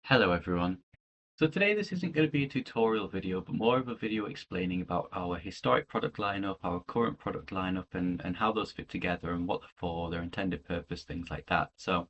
Hello everyone. So today this isn't going to be a tutorial video, but more of a video explaining about our historic product lineup, our current product lineup, and how those fit together and what they're for, their intended purpose, things like that. So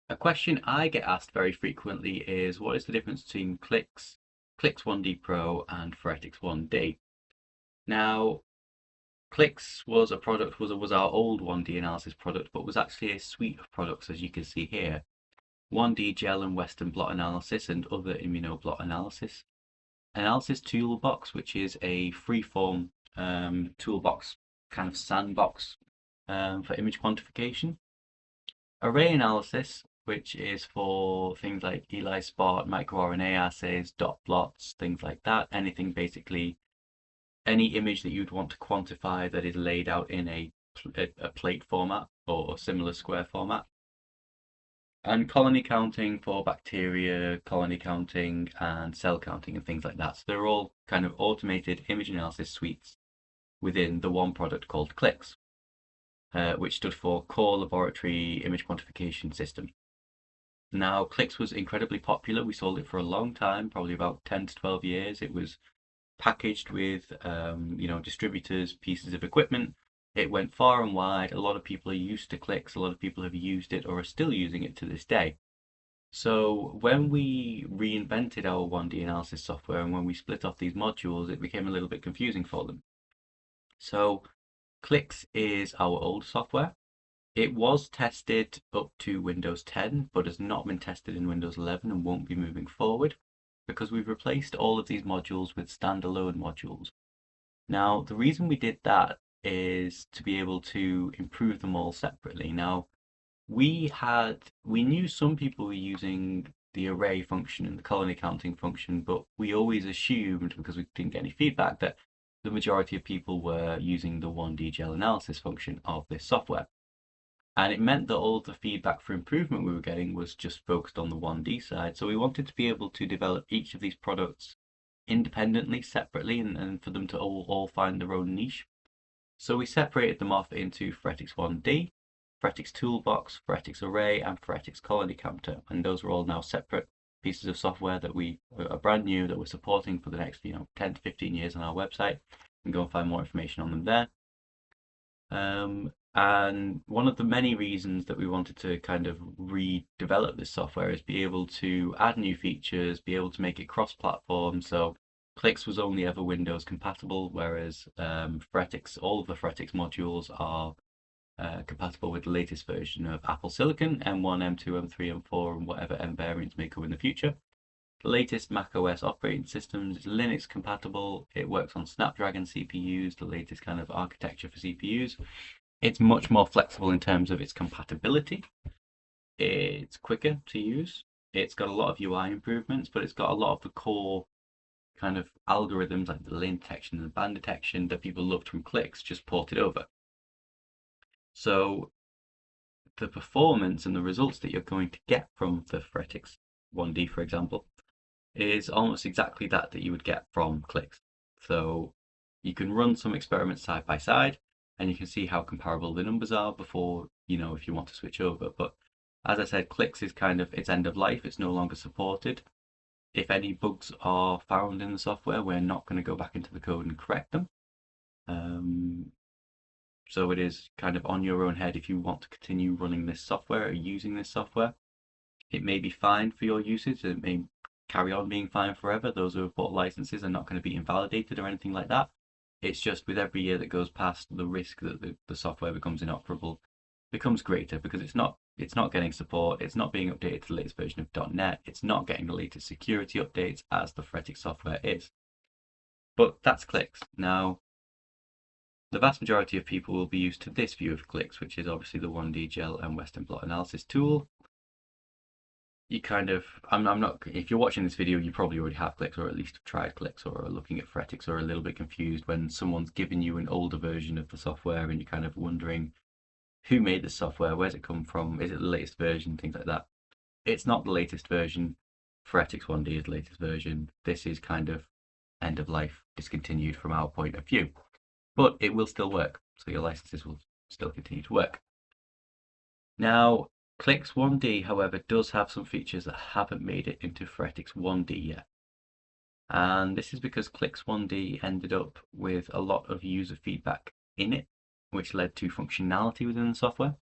a question I get asked very frequently is, what is the difference between CLIQS, CLIQS 1D Pro, and Phoretix 1D? Now, CLIQS was our old 1D analysis product, but was actually a suite of products, as you can see here. 1D gel and Western blot analysis and other immunoblot analysis toolbox, which is a freeform toolbox, kind of sandbox for image quantification. Array analysis, which is for things like ELISpot, microRNA assays, dot plots, things like that. Anything basically, any image that you'd want to quantify that is laid out in a plate format or similar square format. And colony counting for bacteria, colony counting and cell counting and things like that. So they're all kind of automated image analysis suites within the one product called CLIQS, which stood for Core Laboratory Image Quantification System. Now, CLIQS was incredibly popular. We sold it for a long time, probably about 10 to 12 years. It was packaged with, distributors, pieces of equipment. It went far and wide. A lot of people are used to CLIQS. A lot of people have used it or are still using it to this day. So when we reinvented our 1D analysis software and when we split off these modules, it became a little bit confusing for them. So CLIQS is our old software. It was tested up to Windows 10, but has not been tested in Windows 11 and won't be moving forward because we've replaced all of these modules with standalone modules. Now, the reason we did that is to be able to improve them all separately. Now, we knew some people were using the array function and the colony counting function, but we always assumed, because we didn't get any feedback, that the majority of people were using the 1D gel analysis function of this software. And it meant that all of the feedback for improvement we were getting was just focused on the 1D side. So we wanted to be able to develop each of these products independently, separately, and for them to all find their own niche. So we separated them off into Phoretix 1D, Phoretix Toolbox, Phoretix Array, and Phoretix Colony Counter. And those are all now separate pieces of software that we are brand new, that we're supporting for the next 10 to 15 years on our website. You can go and find more information on them there. And one of the many reasons that we wanted to kind of redevelop this software is be able to add new features, be able to make it cross-platform. So CLIQS was only ever Windows compatible, whereas Phoretix, all of the Phoretix modules are compatible with the latest version of Apple Silicon, M1, M2, M3, M4, and whatever M variants may come in the future. The latest macOS operating systems is Linux compatible. It works on Snapdragon CPUs, the latest kind of architecture for CPUs. It's much more flexible in terms of its compatibility. It's quicker to use. It's got a lot of UI improvements, but it's got a lot of the core kind of algorithms like the lane detection and the band detection that people loved from CLIQS just ported over. So the performance and the results that you're going to get from the Phoretix 1D, for example, is almost exactly that you would get from CLIQS. So you can run some experiments side by side and you can see how comparable the numbers are before, if you want to switch over. But as I said, CLIQS is kind of its end of life. It's no longer supported. If any bugs are found in the software, we're not going to go back into the code and correct them. So it is kind of on your own head if you want to continue running this software or using this software. It may be fine for your usage. It may carry on being fine forever. Those who have bought licenses are not going to be invalidated or anything like that. It's just with every year that goes past, the risk that the software becomes inoperable becomes greater because it's not getting support, it's not being updated to the latest version of .NET, it's not getting the latest security updates as the Phoretix software is. But that's CLIQS. Now, the vast majority of people will be used to this view of CLIQS, which is obviously the 1D gel and Western blot analysis tool. You kind of, I'm not, if you're watching this video, you probably already have CLIQS or at least have tried CLIQS or are looking at Phoretix or are a little bit confused when someone's given you an older version of the software and you're kind of wondering who made the software, where's it come from, is it the latest version, things like that. It's not the latest version. Phoretix 1D is the latest version. This is kind of end of life, discontinued from our point of view. But it will still work, so your licenses will still continue to work. Now, CLIQS 1D, however, does have some features that haven't made it into Phoretix 1D yet. And this is because CLIQS 1D ended up with a lot of user feedback in it, which led to functionality within the software.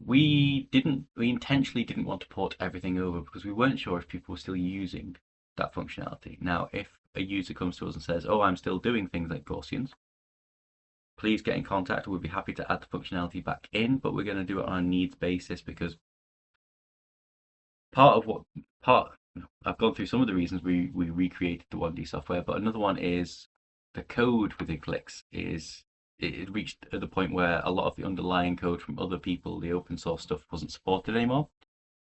We intentionally didn't want to port everything over because we weren't sure if people were still using that functionality. Now, if a user comes to us and says, oh, I'm still doing things like Gaussians, please get in contact. We'll be happy to add the functionality back in, but we're going to do it on a needs basis because I've gone through some of the reasons we recreated the 1D software, but another one is the code within CLIQS it reached the point where a lot of the underlying code from other people, the open source stuff, wasn't supported anymore.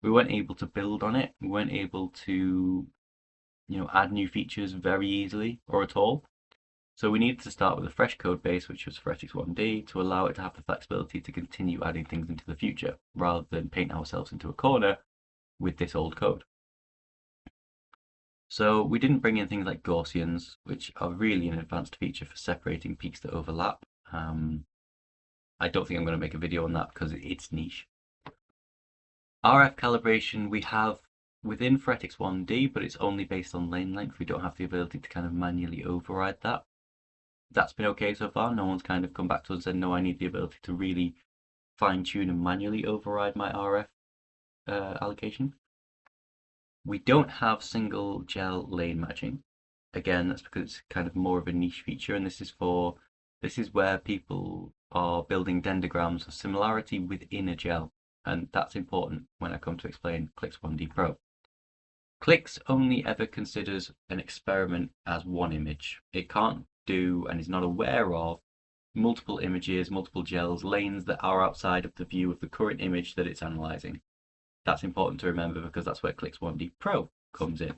We weren't able to build on it. We weren't able to, add new features very easily or at all. So we needed to start with a fresh code base, which was Phoretix 1D, to allow it to have the flexibility to continue adding things into the future, rather than paint ourselves into a corner with this old code. So we didn't bring in things like Gaussians, which are really an advanced feature for separating peaks that overlap. I don't think I'm going to make a video on that because it's niche. RF calibration we have within Phoretix 1D, but it's only based on lane length. We don't have the ability to kind of manually override that. That's been okay so far. No one's kind of come back to us and said, no, I need the ability to really fine tune and manually override my RF allocation. We don't have single gel lane matching. Again, that's because it's kind of more of a niche feature, and this is where people are building dendrograms of similarity within a gel, and that's important when I come to explain CLIQS 1D Pro. CLIQS only ever considers an experiment as one image. It can't do and is not aware of multiple images, multiple gels, lanes that are outside of the view of the current image that it's analyzing. That's important to remember because that's where CLIQS 1D Pro comes in.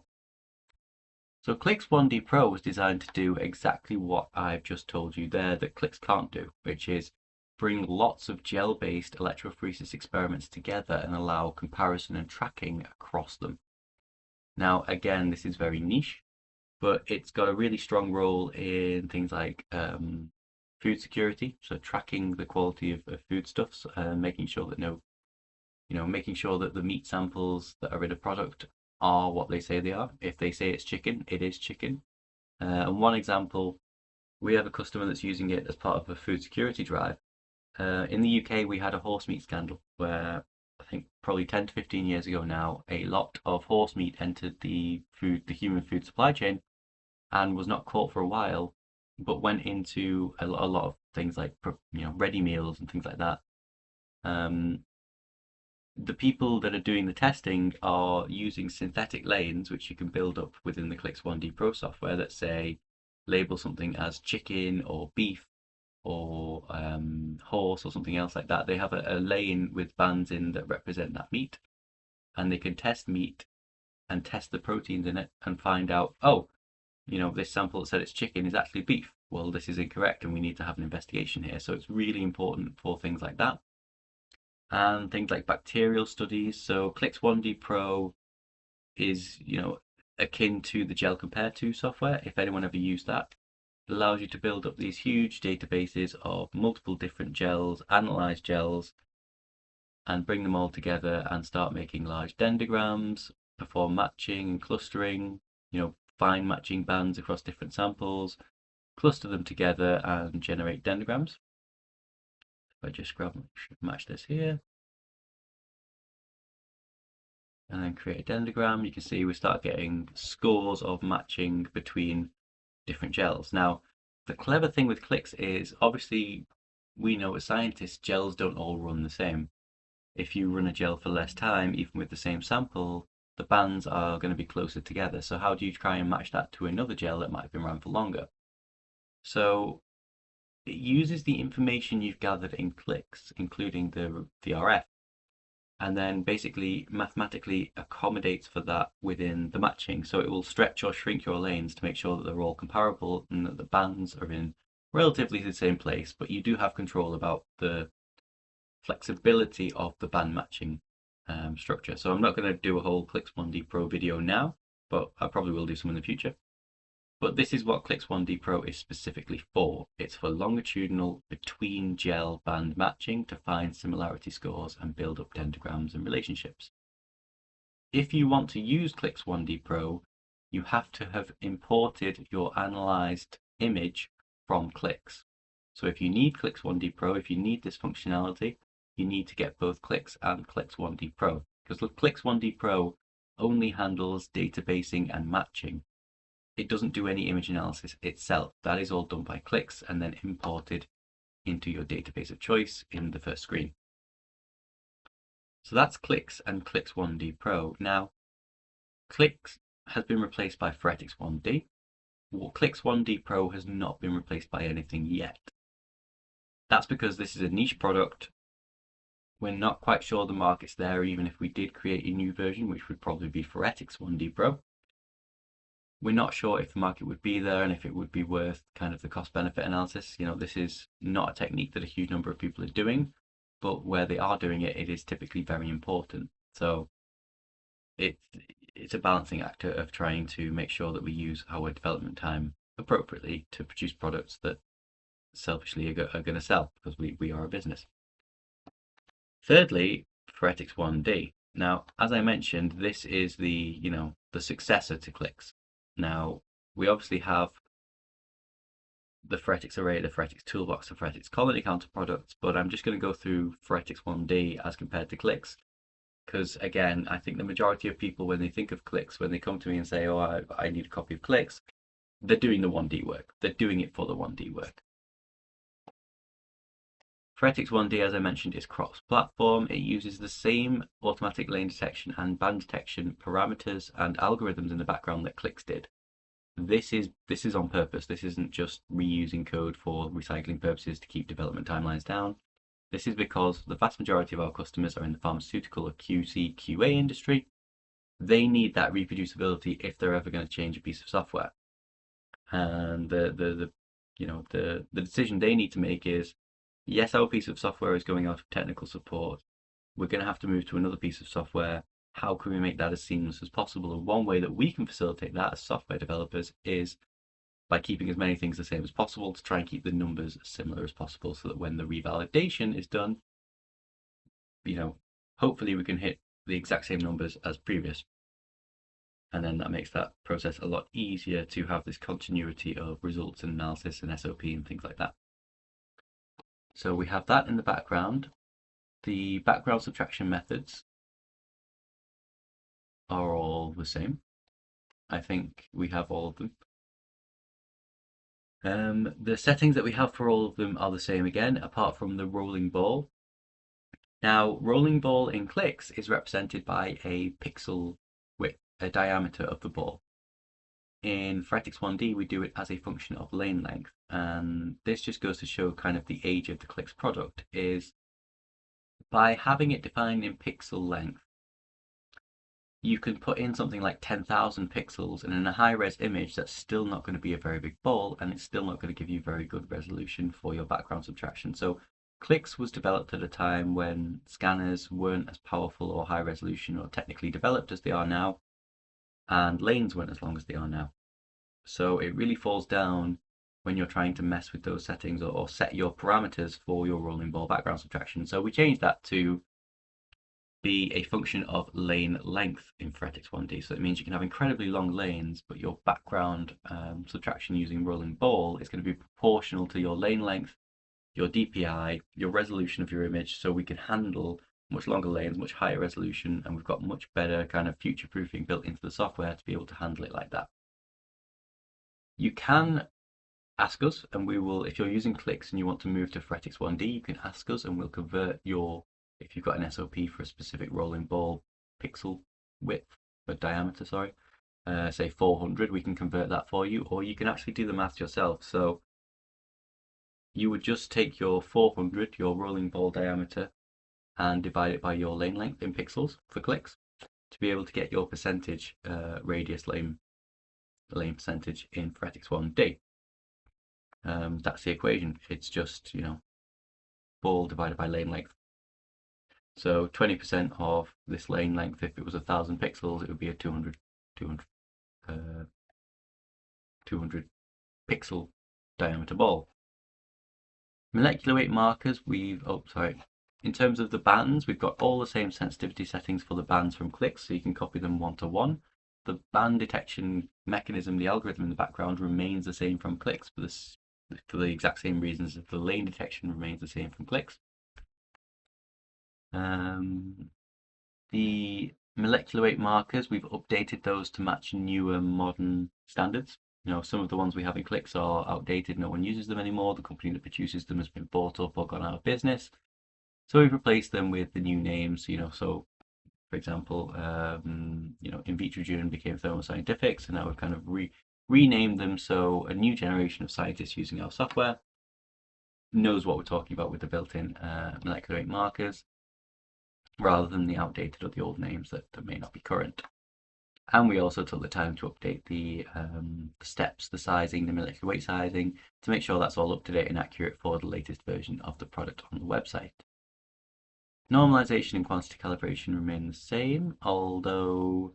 So CLIQS 1D Pro was designed to do exactly what I've just told you there that CLIQS can't do, which is bring lots of gel-based electrophoresis experiments together and allow comparison and tracking across them. Now, again, this is very niche, but it's got a really strong role in things like food security, so tracking the quality of foodstuffs and making sure that making sure that the meat samples that are in a product are what they say they are. If they say it's chicken, it is chicken. And one example, we have a customer that's using it as part of a food security drive. In the UK, we had a horse meat scandal where I think probably 10 to 15 years ago now, a lot of horse meat entered the human food supply chain and was not caught for a while, but went into a lot of things like ready meals and things like that. The people that are doing the testing are using synthetic lanes, which you can build up within the CLIQS 1D Pro software that say label something as chicken or beef or horse or something else like that. They have a lane with bands in that represent that meat, and they can test meat and test the proteins in it and find out, oh, this sample that said it's chicken is actually beef. Well, this is incorrect and we need to have an investigation here. So it's really important for things like that. And things like bacterial studies. So CLIQS 1D Pro is, akin to the Gel Compare To software. If anyone ever used that, it allows you to build up these huge databases of multiple different gels, analyze gels, and bring them all together and start making large dendrograms, perform matching and clustering, fine matching bands across different samples, cluster them together and generate dendrograms. If I just match this here and then create a dendrogram, you can see we start getting scores of matching between different gels. Now, the clever thing with CLIQS is obviously we know as scientists gels don't all run the same. If you run a gel for less time, even with the same sample, the bands are going to be closer together. So how do you try and match that to another gel that might have been run for longer? So it uses the information you've gathered in CLIQS, including the RF, and then basically mathematically accommodates for that within the matching. So it will stretch or shrink your lanes to make sure that they're all comparable and that the bands are in relatively the same place, but you do have control about the flexibility of the band matching structure. So I'm not going to do a whole CLIQS 1D Pro video now, but I probably will do some in the future. But this is what CLIQS 1D Pro is specifically for. It's for longitudinal between gel band matching to find similarity scores and build up dendrograms and relationships. If you want to use CLIQS 1D Pro, you have to have imported your analyzed image from CLIQS. So if you need CLIQS 1D Pro, if you need this functionality, you need to get both CLIQS and CLIQS 1D Pro, because the CLIQS 1D Pro only handles databasing and matching. It doesn't do any image analysis itself. That is all done by CLIQS and then imported into your database of choice in the first screen. So that's CLIQS and CLIQS 1D Pro. Now, CLIQS has been replaced by Phoretix 1D. Well, CLIQS 1D Pro has not been replaced by anything yet. That's because this is a niche product. We're not quite sure the market's there, even if we did create a new version, which would probably be Phoretix 1D Pro. We're not sure if the market would be there and if it would be worth kind of the cost-benefit analysis. You know, this is not a technique that a huge number of people are doing, but where they are doing it, it is typically very important. So it's a balancing act of trying to make sure that we use our development time appropriately to produce products that selfishly are going to sell, because we are a business. Thirdly, Phoretix 1D. Now, as I mentioned, this is the successor to CLIQS. Now, we obviously have the Phoretix Array, the Phoretix Toolbox, the Phoretix Colony Counter products, but I'm just going to go through Phoretix 1D as compared to CLIQS, because again, I think the majority of people, when they think of CLIQS, when they come to me and say, oh, I need a copy of CLIQS, they're doing the 1D work. They're doing it for the 1D work. Phoretix 1D, as I mentioned, is cross-platform. It uses the same automatic lane detection and band detection parameters and algorithms in the background that CLIQS did. This is on purpose. This isn't just reusing code for recycling purposes to keep development timelines down. This is because the vast majority of our customers are in the pharmaceutical or QC, QA industry. They need that reproducibility if they're ever going to change a piece of software. And the decision they need to make is, yes, our piece of software is going out of technical support. We're going to have to move to another piece of software. How can we make that as seamless as possible? And one way that we can facilitate that as software developers is by keeping as many things the same as possible to try and keep the numbers as similar as possible, so that when the revalidation is done, hopefully we can hit the exact same numbers as previous. And then that makes that process a lot easier to have this continuity of results and analysis and SOP and things like that. So we have that in the background. The background subtraction methods are all the same. I think we have all of them. The settings that we have for all of them are the same again, apart from the rolling ball. Now, rolling ball in CLIQS is represented by a pixel width, a diameter of the ball. In Phoretix 1D, we do it as a function of lane length, and this just goes to show kind of the age of the CLIQS product is by having it defined in pixel length, you can put in something like 10,000 pixels, and in a high-res image, that's still not going to be a very big ball, and it's still not going to give you very good resolution for your background subtraction. So CLIQS was developed at a time when scanners weren't as powerful or high resolution or technically developed as they are now, and lanes weren't as long as they are now. So it really falls down when you're trying to mess with those settings or set your parameters for your rolling ball background subtraction. So we changed that to be a function of lane length in Phoretix 1D. So it means you can have incredibly long lanes, but your background subtraction using rolling ball is going to be proportional to your lane length, your DPI, your resolution of your image, so we can handle much longer lanes, much higher resolution, and we've got much better kind of future proofing built into the software to be able to handle it like that. You can ask us, and we will, if you're using CLIQS and you want to move to Phoretix 1D, you can ask us and we'll convert your, if you've got an SOP for a specific rolling ball pixel width, or diameter, sorry, say 400, we can convert that for you, or you can actually do the math yourself. So you would just take your 400, your rolling ball diameter, and divide it by your lane length in pixels for CLIQS to be able to get your percentage radius lane percentage in Phoretix 1D. That's the equation. It's just, ball divided by lane length. So 20% of this lane length, if it was 1,000 pixels, it would be a 200 200 pixel diameter ball. Molecular weight markers, in terms of the bands, we've got all the same sensitivity settings for the bands from CLIQS, so you can copy them one to one. The band detection mechanism, the algorithm in the background, remains the same from CLIQS for the exact same reasons as the lane detection remains the same from CLIQS. The molecular weight markers, we've updated those to match newer modern standards. Some of the ones we have in CLIQS are outdated, no one uses them anymore, the company that produces them has been bought up or gone out of business. So we've replaced them with the new names, so for example, Invitrogen became Thermo Scientific, so now we've kind of renamed them so a new generation of scientists using our software knows what we're talking about with the built-in molecular weight markers, rather than the outdated or the old names that may not be current. And we also took the time to update the steps, the sizing, the molecular weight sizing, to make sure that's all up to date and accurate for the latest version of the product on the website. Normalization and quantity calibration remain the same, although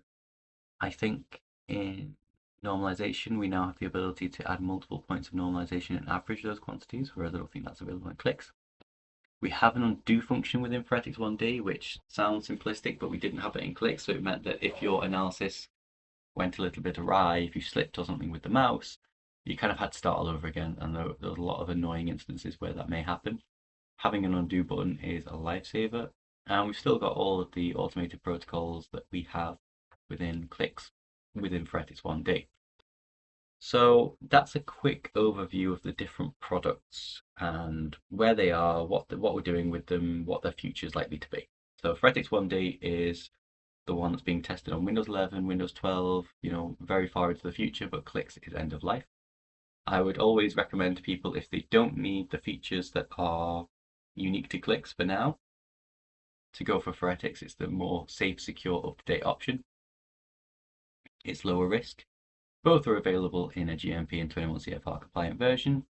I think in normalization we now have the ability to add multiple points of normalization and average those quantities, whereas I don't think that's available in CLIQS. We have an undo function within Phoretix 1D, which sounds simplistic, but we didn't have it in CLIQS, so it meant that if your analysis went a little bit awry, if you slipped or something with the mouse, you kind of had to start all over again, and there were a lot of annoying instances where that may happen. Having an undo button is a lifesaver, and we've still got all of the automated protocols that we have within CLIQS, within Phoretix 1D. So that's a quick overview of the different products and where they are, what we're doing with them, what their future is likely to be. So Phoretix 1D is the one that's being tested on Windows 11, Windows 12, very far into the future, but CLIQS is end of life. I would always recommend to people, if they don't need the features that are unique to CLIQS for now, to go for Phoretix. It's the more safe, secure, up-to-date option. It's lower risk. Both are available in a GMP and 21 CFR compliant version.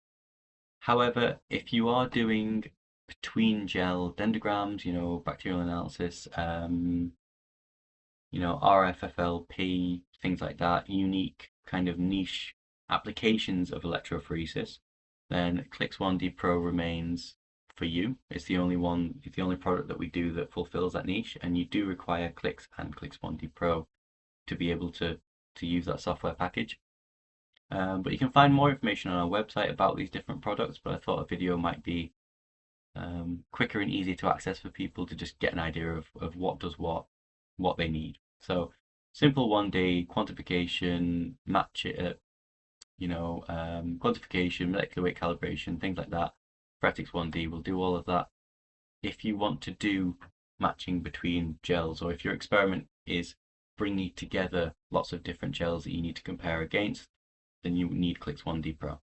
However, if you are doing between gel dendrograms, bacterial analysis, RFLP, things like that, unique kind of niche applications of electrophoresis, then CLIQS 1D Pro remains for you. It's the only product that we do that fulfills that niche, and you do require CLIQS and CLIQS 1D Pro to be able to use that software package. But you can find more information on our website about these different products, but I thought a video might be quicker and easier to access for people to just get an idea of what does what they need. So simple 1D quantification, match it at, quantification, molecular weight calibration, things like that. Phoretix 1D will do all of that. If you want to do matching between gels, or if your experiment is bringing together lots of different gels that you need to compare against, then you need CLIQS 1D Pro.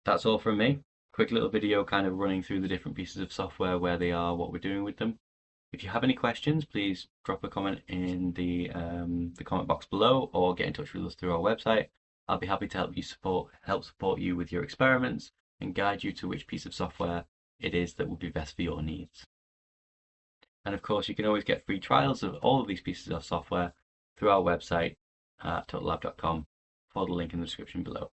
That's all from me. Quick little video kind of running through the different pieces of software, where they are, what we're doing with them. If you have any questions, please drop a comment in the comment box below, or get in touch with us through our website. I'll be happy to help support you with your experiments and guide you to which piece of software it is that will be best for your needs. And of course, you can always get free trials of all of these pieces of software through our website at TotalLab.com, follow the link in the description below.